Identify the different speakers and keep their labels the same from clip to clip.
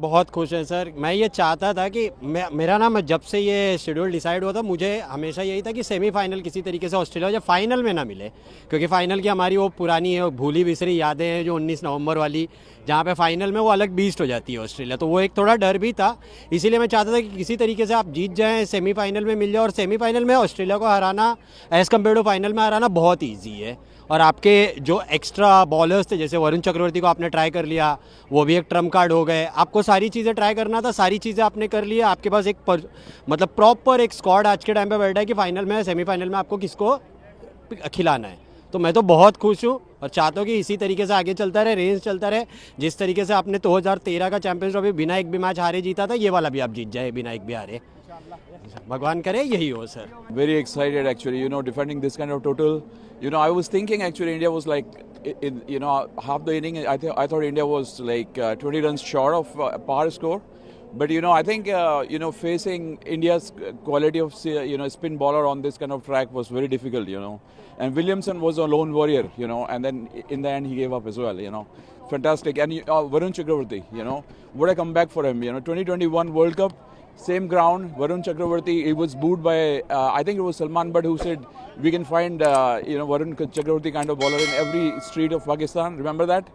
Speaker 1: बहुत खुश है सर। मैं ये चाहता था कि मेरा ना, मैं जब से ये शेड्यूल डिसाइड हुआ था, मुझे हमेशा यही था कि सेमीफाइनल किसी तरीके से ऑस्ट्रेलिया जब फाइनल में ना मिले, क्योंकि फाइनल की हमारी वो पुरानी है, भूली बिसरी यादें हैं जो 19 नवंबर वाली, जहाँ पे फाइनल में वो अलग बीस्ट हो जाती है ऑस्ट्रेलिया। तो वो एक थोड़ा डर भी था, इसीलिए मैं चाहता था कि किसी तरीके से आप जीत जाएँ, सेमीफाइनल में मिल जाए। और सेमीफाइनल में ऑस्ट्रेलिया को हराना एज़ कम्पेयर टू फाइनल में हराना बहुत ईजी है। और आपके जो एक्स्ट्रा बॉलर्स थे, जैसे वरुण चक्रवर्ती को आपने ट्राई कर लिया, वो भी एक ट्रम्प कार्ड हो गए। आपको सारी चीज़ें ट्राई करना था, सारी चीज़ें आपने कर लिया। आपके पास एक मतलब प्रॉपर एक स्क्वाड आज के टाइम पे बैठा है कि फाइनल में, सेमीफाइनल में आपको किसको खिलाना है। तो मैं तो बहुत खुश हूँ और चाहता हूँ कि इसी तरीके से आगे चलता रहे, रेंज चलता रहे। जिस तरीके से आपने 2013 का चैंपियंस ट्रॉफी बिना एक भी मैच हारे जीता था, ये वाला भी आप जीत जाए बिना एक भी हारे। भगवान करे यही हो sir.
Speaker 2: Very excited actually, defending this kind of total. I was thinking actually India was like, half the inning, I thought India was like 20 runs short of par score. But, I think, facing India's quality of, spin bowler on this kind of track was very difficult, And Williamson was a lone warrior, and then in the end he gave up as well, Fantastic. And Varun Chakravarti, what a comeback for him, 2021 World Cup. Same ground, Varun Chakravarti, he was booed by, I think it was Salman Butt who said, we can find, Varun Chakravarti kind of bowler in every street of Pakistan. Remember that?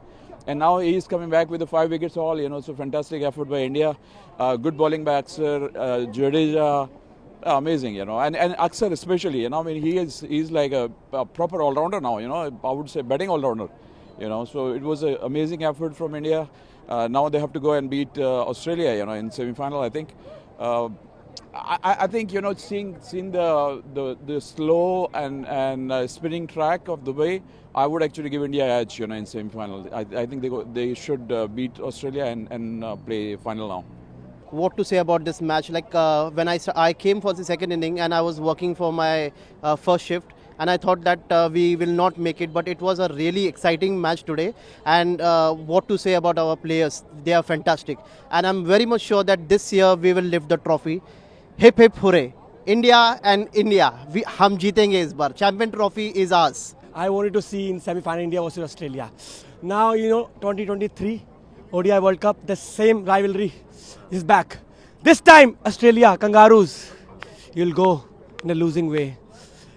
Speaker 2: And now he is coming back with the 5 wickets all, so fantastic effort by India. Good bowling by Akshar, Jadeja, amazing, and Akshar especially, he's like a proper all-rounder now, I would say batting all-rounder, so it was an amazing effort from India. Now they have to go and beat Australia, in semi-final, I think. I think seeing the slow and spinning track of the way, I would actually give India edge, in semi-final. I think they should beat Australia and play final now.
Speaker 3: What to say about this match? Like when I came for the second inning and I was working for my first shift, and I thought that we will not make it, but it was a really exciting match today. And what to say about our players? They are fantastic, and I'm very much sure that this year we will lift the trophy. Hip hip hooray! India and India, हम जीतेंगे इस बार. Champion trophy is ours.
Speaker 4: I wanted to see in semi-final India versus Australia. Now 2023 ODI World Cup, the same rivalry is back. This time Australia Kangaroos, you'll go in a losing way.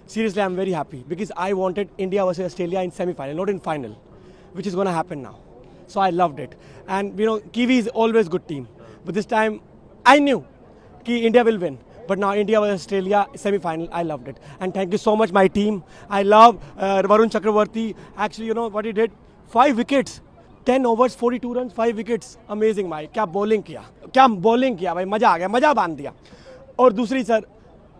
Speaker 4: Seriously, I'm very happy because I wanted India versus Australia in semi-final, not in final, which is going to happen now. So I loved it. And Kiwi is always good team, but this time I knew that India will win. But now India versus Australia semi-final, I loved it. And thank you so much, my team. I love Varun Chakravarti. Actually, what he did? 5 wickets. 10 overs, 42 runs, 5 wickets. Amazing भाई, क्या bowling किया भाई, मजा आ गया, मजा बांध दिया. और दूसरी सर,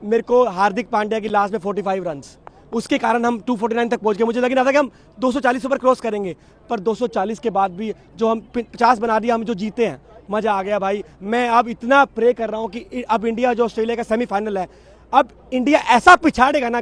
Speaker 4: मेरे को हार्दिक पांड्या की लास्ट में 45 रन्स, उसके कारण हम 249 तक पहुंच गए. मुझे लग रहा था कि हम 240 ऊपर क्रॉस करेंगे, पर 240 के बाद भी जो हम 50 बना दिया, हम जो जीते हैं, मजा आ गया भाई. मैं अब इतना प्रे कर रहा हूँ कि अब इंडिया जो ऑस्ट्रेलिया का सेमीफाइनल है, अब इंडिया ऐसा पिछाड़ेगा ना